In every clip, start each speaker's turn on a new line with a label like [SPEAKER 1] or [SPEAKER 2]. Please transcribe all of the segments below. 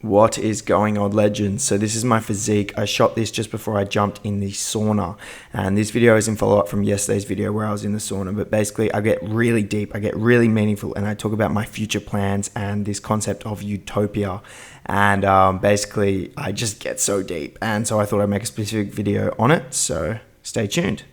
[SPEAKER 1] What is going on, legends? So this is my physique. I shot this just before I jumped in the sauna, and this video is in follow-up from yesterday's video where I was in the sauna. But basically I get really deep, I get really meaningful, and I talk about my future plans and this concept of utopia. And basically I just get so deep, and so I thought I'd make a specific video on it, so stay tuned.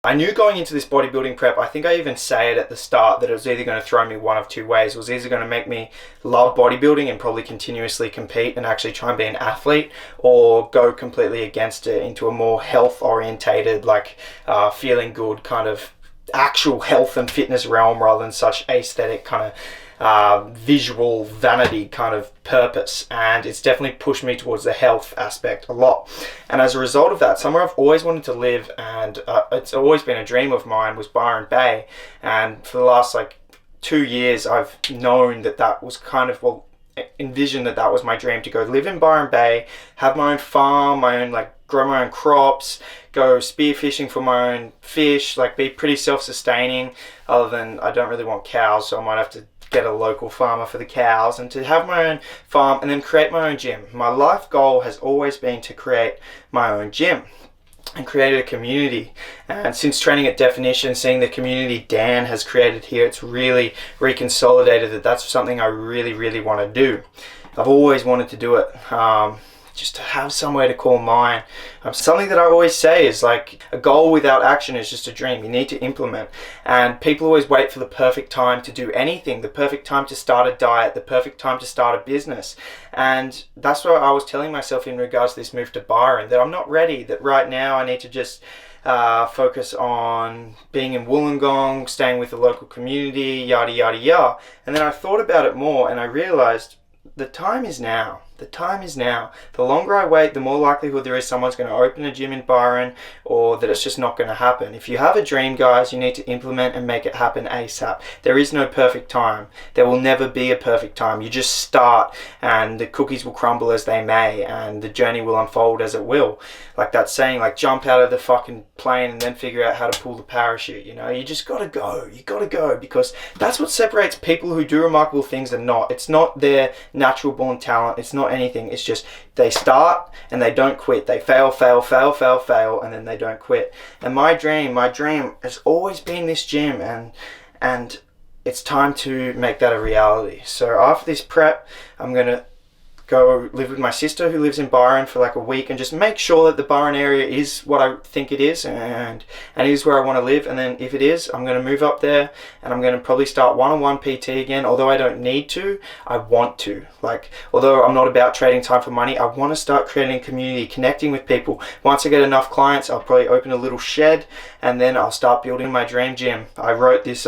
[SPEAKER 1] I knew going into this bodybuilding prep, I think I even say it at the start, that it was either going to throw me one of two ways. It was either going to make me love bodybuilding and probably continuously compete and actually try and be an athlete, or go completely against it into a more health orientated, like feeling good kind of actual health and fitness realm, rather than such aesthetic kind of visual vanity kind of purpose. And it's definitely pushed me towards the health aspect a lot. And as a result of that, somewhere I've always wanted to live, and it's always been a dream of mine, was Byron Bay. And for the last 2 years I've known that was kind of, envisioned that was my dream, to go live in Byron Bay, have my own farm, my own grow my own crops, go spearfishing for my own fish, be pretty self-sustaining, other than I don't really want cows, so I might have to get a local farmer for the cows, and to have my own farm and then create my own gym. My life goal has always been to create my own gym and create a community. And since training at Definition, seeing the community Dan has created here, it's really reconsolidated that that's something I really, really want to do. I've always wanted to do it. Just to have somewhere to call mine. Something that I always say is a goal without action is just a dream. You need to implement. And people always wait for the perfect time to do anything, the perfect time to start a diet, the perfect time to start a business. And that's what I was telling myself in regards to this move to Byron, that I'm not ready, that right now I need to just focus on being in Wollongong, staying with the local community, yada yada yada. And then I thought about it more, and I realized the time is now. The time is now. The longer I wait, the more likelihood there is someone's going to open a gym in Byron, or that it's just not going to happen. If you have a dream, guys, you need to implement and make it happen ASAP. There is no perfect time. There will never be a perfect time. You just start, and the cookies will crumble as they may, and the journey will unfold as it will. Like that saying, jump out of the fucking plane and then figure out how to pull the parachute. You just gotta go. You gotta go, because that's what separates people who do remarkable things and not. It's not their natural born talent. It's not anything. It's just they start and they don't quit. They fail, and then they don't quit. And my dream has always been this gym, and it's time to make that a reality. So after this prep, I'm gonna go live with my sister who lives in Byron for a week, and just make sure that the Byron area is what I think it is, and it is where I want to live. And then if it is, I'm going to move up there, and I'm going to probably start one-on-one PT again. Although I don't need to, I want to. Although I'm not about trading time for money, I want to start creating a community, connecting with people. Once I get enough clients, I'll probably open a little shed, and then I'll start building my dream gym. I wrote this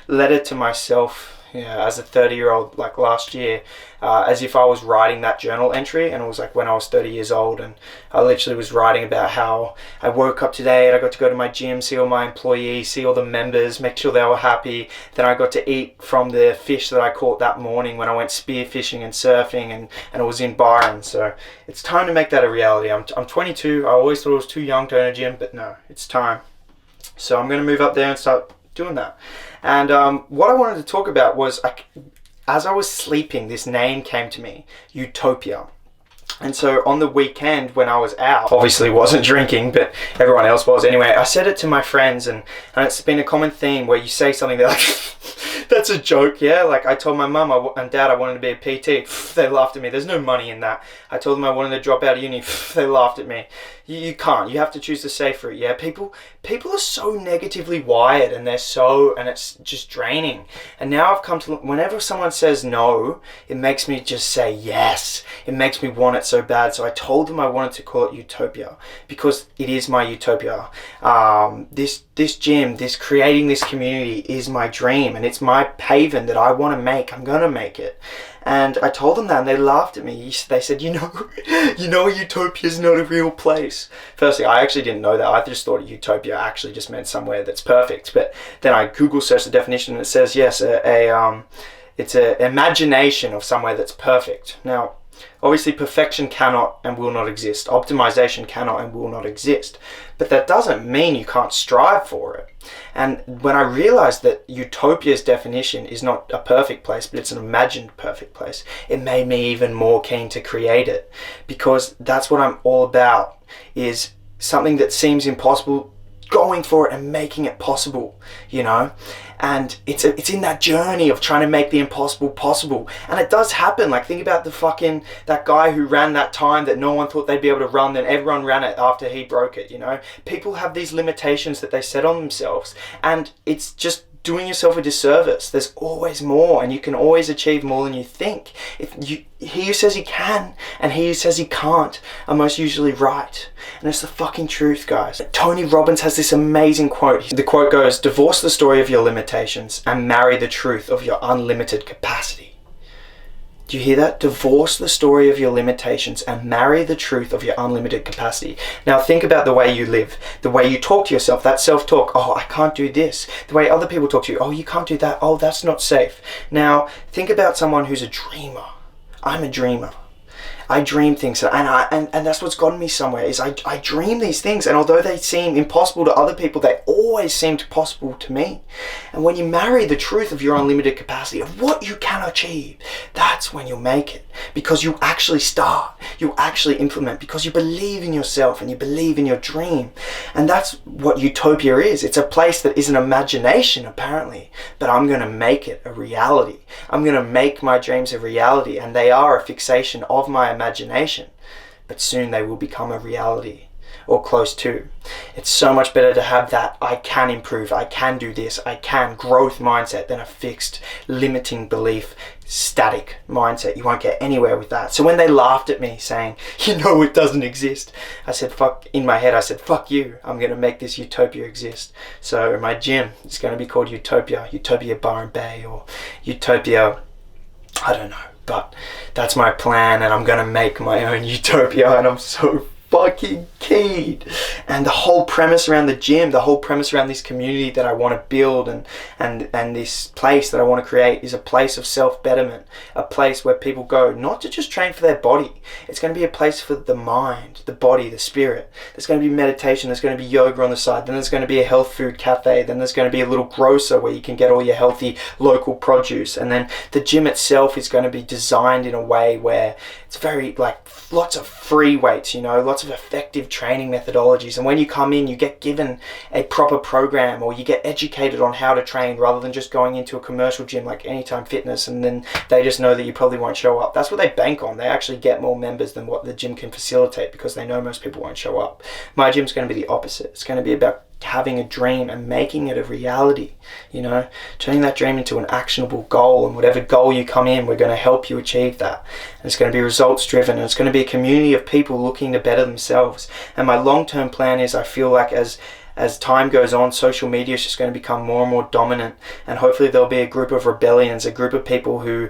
[SPEAKER 1] letter to myself as a 30-year-old last year, as if I was writing that journal entry, and it was when I was 30 years old, and I literally was writing about how I woke up today and I got to go to my gym, see all my employees, see all the members, make sure they were happy. Then I got to eat from the fish that I caught that morning when I went spearfishing and surfing, and it was in Byron. So it's time to make that a reality. I'm 22. I always thought I was too young to own a gym, but no, it's time. So I'm going to move up there and start doing that. And what I wanted to talk about was, as I was sleeping, this name came to me, Utopia. And so on the weekend when I was out, obviously wasn't drinking, but everyone else was anyway, I said it to my friends, and it's been a common theme where you say something, they're that's a joke, yeah? I told my mum and dad I wanted to be a PT. They laughed at me. There's no money in that. I told them I wanted to drop out of uni. They laughed at me. You can't. You have to choose the safe route, yeah? People are so negatively wired, and it's just draining. And now I've come to, whenever someone says no, it makes me just say yes. It makes me want it so bad. So I told them I wanted to call it Utopia, because it is my utopia. This gym, creating this community is my dream, and it's my my haven that I want to make, I'm going to make it. And I told them that, and they laughed at me. They said, you know, Utopia's not a real place. Firstly, I actually didn't know that. I just thought Utopia actually just meant somewhere that's perfect. But then I Google searched the definition, and it says, yes, it's an imagination of somewhere that's perfect. Now, obviously, perfection cannot and will not exist. Optimization cannot and will not exist. But that doesn't mean you can't strive for it. And when I realized that Utopia's definition is not a perfect place, but it's an imagined perfect place, it made me even more keen to create it. Because that's what I'm all about, is something that seems impossible, going for it and making it possible, you know? And it's in that journey of trying to make the impossible possible. And it does happen. Like, think about that guy who ran that time that no one thought they'd be able to run, then everyone ran it after he broke it, you know? People have these limitations that they set on themselves, and it's just doing yourself a disservice. There's always more, and you can always achieve more than you think. He who says he can and he who says he can't are most usually right. And it's the fucking truth, guys. Tony Robbins has this amazing quote. The quote goes, "Divorce the story of your limitations and marry the truth of your unlimited capacity." Do you hear that? Divorce the story of your limitations and marry the truth of your unlimited capacity. Now think about the way you live, the way you talk to yourself, that self-talk. Oh, I can't do this. The way other people talk to you. Oh, you can't do that. Oh, that's not safe. Now think about someone who's a dreamer. I'm a dreamer. I dream things, and that's what's gotten me somewhere, is I dream these things, and although they seem impossible to other people, they always seemed possible to me. And when you marry the truth of your unlimited capacity, of what you can achieve, that's when you'll make it. Because you actually start, you actually implement, because you believe in yourself and you believe in your dream. And that's what Utopia is. It's a place that is an imagination, apparently, but I'm going to make it a reality. I'm going to make my dreams a reality, and they are a fixation of my imagination, but soon they will become a reality, or close to. It's so much better to have that I can improve, I can do this, I can growth mindset than a fixed, limiting belief, static mindset. You won't get anywhere with that. So when they laughed at me saying, you know, it doesn't exist, I said, in my head, I said, fuck you, I'm going to make this Utopia exist. So my gym is going to be called Utopia Byrne Bay, or Utopia, I don't know. But that's my plan, and I'm gonna make my own Utopia, and I'm so fucking keen. And the whole premise around the gym, the whole premise around this community that I want to build and this place that I want to create is a place of self-betterment, a place where people go not to just train for their body. It's going to be a place for the mind, the body, the spirit. There's going to be meditation, there's going to be yoga on the side, then there's going to be a health food cafe, then there's going to be a little grocer where you can get all your healthy local produce, and then the gym itself is going to be designed in a way where it's very, like, lots of free weights, you know, lots of effective training methodologies. And when you come in, you get given a proper program, or you get educated on how to train, rather than just going into a commercial gym like Anytime Fitness and then they just know that you probably won't show up. That's what they bank on. They actually get more members than what the gym can facilitate because they know most people won't show up. My gym's going to be the opposite. It's going to be about having a dream and making it a reality, you know, turning that dream into an actionable goal, and whatever goal you come in, we're going to help you achieve that. And it's going to be results driven, and it's going to be a community of people looking to better themselves. And my long-term plan is, I feel like as time goes on, social media is just going to become more and more dominant, and hopefully there'll be a group of rebellions, a group of people who,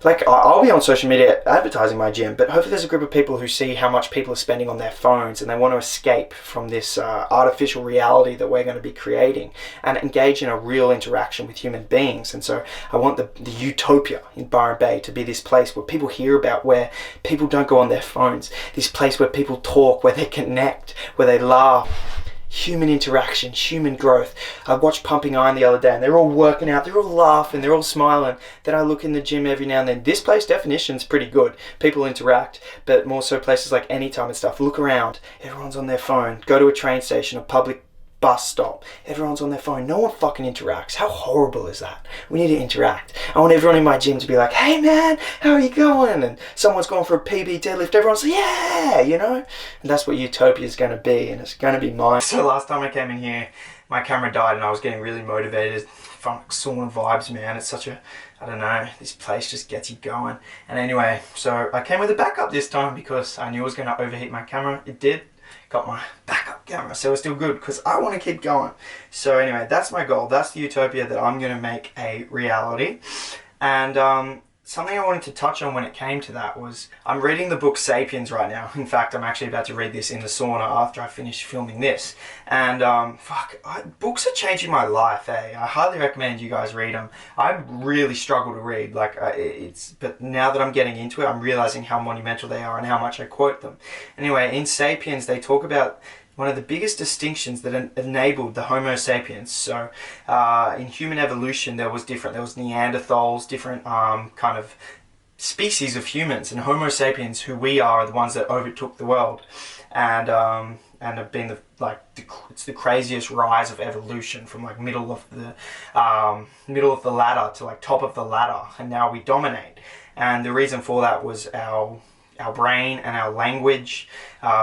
[SPEAKER 1] like, I'll be on social media advertising my gym, but hopefully there's a group of people who see how much people are spending on their phones, and they want to escape from this artificial reality that we're going to be creating and engage in a real interaction with human beings. And so I want the Utopia in Byron Bay to be this place where people hear about, where people don't go on their phones, this place where people talk, where they connect, where they laugh. Human interaction, human growth. I watched Pumping Iron the other day, and they're all working out, they're all laughing, they're all smiling. Then I look in the gym every now and then. This place definition's pretty good. People interact, but more so places like Anytime and stuff. Look around, everyone's on their phone. Go to a train station, a public bus stop, everyone's on their phone. No one fucking interacts. How horrible is that? We need to interact. I want everyone in my gym to be like, hey man, how are you going? And someone's going for a PB deadlift, everyone's like, yeah, you know? And that's what Utopia is going to be, and it's going to be mine. So last time I came in here, my camera died, and I was getting really motivated. Funk sauna vibes, man. It's such a, I don't know, this place just gets you going. And anyway, so I came with a backup this time because I knew it was going to overheat my camera. It did. got my backup camera, so we're still good because I want to keep going. So anyway, that's my goal. That's the utopia that I'm going to make a reality. And something I wanted to touch on when it came to that was, I'm reading the book Sapiens right now. In fact, I'm actually about to read this in the sauna after I finish filming this. And books are changing my life, eh? I highly recommend you guys read them. I really struggle to read, but now that I'm getting into it, I'm realizing how monumental they are and how much I quote them. Anyway, in Sapiens, they talk about one of the biggest distinctions that enabled the Homo sapiens. So in human evolution, there was Neanderthals, different kind of species of humans, and Homo sapiens, who we are the ones that overtook the world, and have been it's the craziest rise of evolution from like middle of the ladder to like top of the ladder, and now we dominate. And the reason for that was our brain and our language,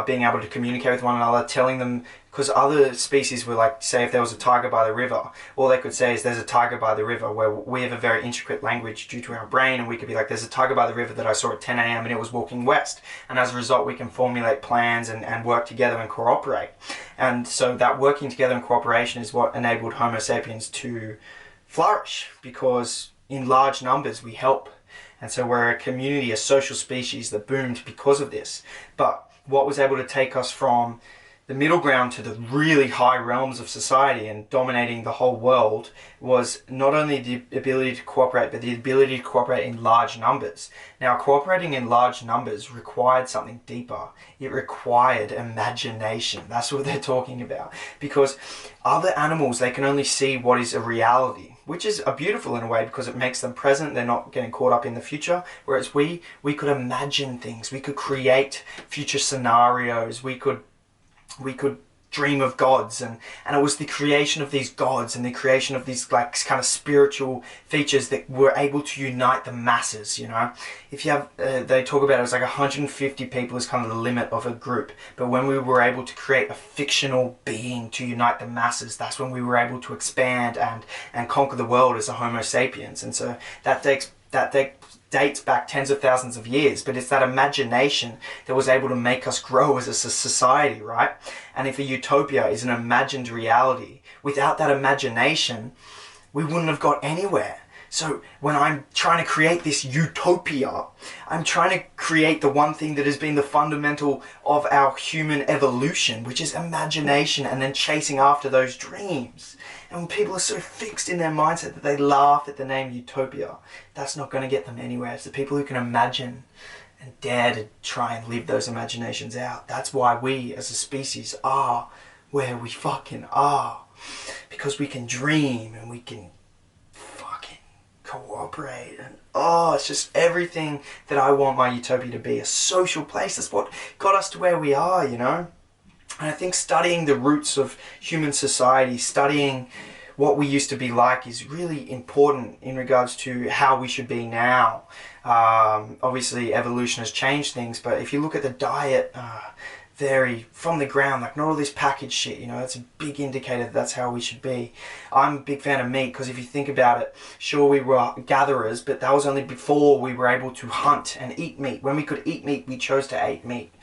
[SPEAKER 1] being able to communicate with one another, telling them, because other species were like, say if there was a tiger by the river, all they could say is there's a tiger by the river, where we have a very intricate language due to our brain, and we could be like, there's a tiger by the river that I saw at 10 a.m. and it was walking west, and as a result we can formulate plans and work together and cooperate. And so that working together and cooperation is what enabled Homo sapiens to flourish, because in large numbers we help. And so we're a community, a social species that boomed because of this. But what was able to take us from the middle ground to the really high realms of society and dominating the whole world was not only the ability to cooperate, but the ability to cooperate in large numbers. Now, cooperating in large numbers required something deeper. It required imagination. That's what they're talking about. Because other animals, they can only see what is a reality, which is beautiful in a way because it makes them present. They're not getting caught up in the future. Whereas we could imagine things. We could create future scenarios. We could dream of gods, and it was the creation of these gods and the creation of these like kind of spiritual features that were able to unite the masses. You know, if you have they talk about it as like 150 people is kind of the limit of a group, but when we were able to create a fictional being to unite the masses, that's when we were able to expand and conquer the world as a Homo sapiens. And so that dates back tens of thousands of years, but it's that imagination that was able to make us grow as a society, right? And if a utopia is an imagined reality, without that imagination, we wouldn't have got anywhere. So when I'm trying to create this utopia, I'm trying to create the one thing that has been the fundamental of our human evolution, which is imagination, and then chasing after those dreams. And when people are so fixed in their mindset that they laugh at the name utopia, that's not going to get them anywhere. It's the people who can imagine and dare to try and live those imaginations out. That's why we as a species are where we fucking are. Because we can dream and we can fucking cooperate, and it's just everything that I want my utopia to be. A social place. That's what got us to where we are, you know. And I think studying the roots of human society, studying what we used to be like, is really important in regards to how we should be now. Obviously evolution has changed things, but if you look at the diet, very from the ground, like not all this packaged shit, you know, that's a big indicator that that's how we should be. I'm a big fan of meat because if you think about it, sure, we were gatherers, but that was only before we were able to hunt and eat meat. When we could eat meat, we chose to eat meat.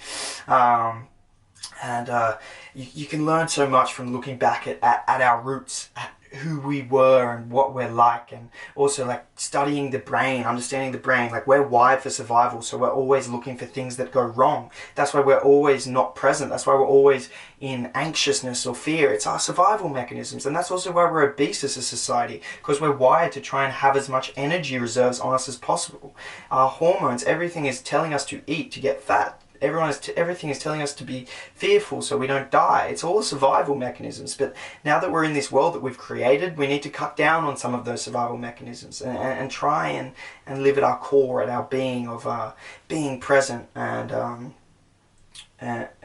[SPEAKER 1] You can learn so much from looking back at our roots, at who we were and what we're like, and also like studying the brain, understanding the brain. Like, we're wired for survival, so we're always looking for things that go wrong. That's why we're always not present. That's why we're always in anxiousness or fear. It's our survival mechanisms, and that's also why we're obese as a society, because we're wired to try and have as much energy reserves on us as possible. Our hormones, everything is telling us to eat, to get fat. Everything is telling us to be fearful so we don't die. It's all survival mechanisms. But now that we're in this world that we've created, we need to cut down on some of those survival mechanisms and try and live at our core, at our being of being present. And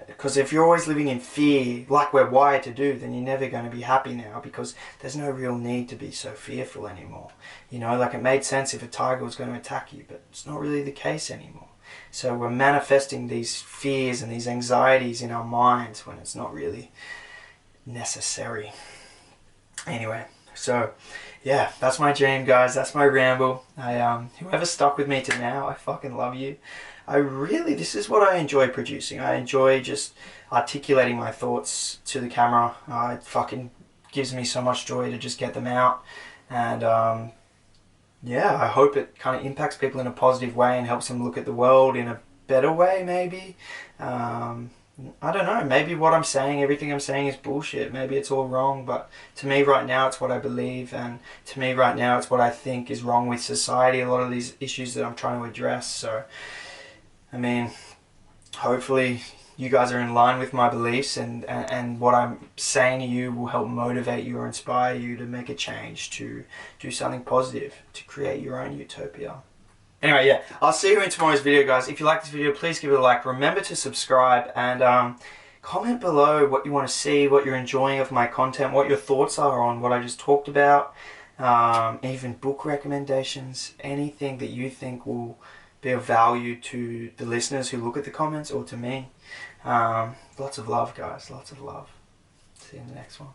[SPEAKER 1] because if you're always living in fear, like we're wired to do, then you're never going to be happy now, because there's no real need to be so fearful anymore. You know, like, it made sense if a tiger was going to attack you, but it's not really the case anymore. So we're manifesting these fears and these anxieties in our minds when it's not really necessary. Anyway, so yeah, that's my dream, guys. That's my ramble. Whoever stuck with me to now, I fucking love you. this is what I enjoy producing. I enjoy just articulating my thoughts to the camera. It fucking gives me so much joy to just get them out. And yeah, I hope it kind of impacts people in a positive way and helps them look at the world in a better way, maybe. I don't know, maybe what I'm saying, everything I'm saying is bullshit. Maybe it's all wrong, but to me right now it's what I believe, and to me right now it's what I think is wrong with society, a lot of these issues that I'm trying to address. So, I mean, hopefully you guys are in line with my beliefs, and what I'm saying to you will help motivate you or inspire you to make a change, to do something positive, to create your own utopia. Anyway, yeah, I'll see you in tomorrow's video, guys. If you like this video, please give it a like. Remember to subscribe, and comment below what you want to see, what you're enjoying of my content, what your thoughts are on what I just talked about, even book recommendations, anything that you think will be of value to the listeners who look at the comments or to me. Lots of love, guys. Lots of love. See you in the next one.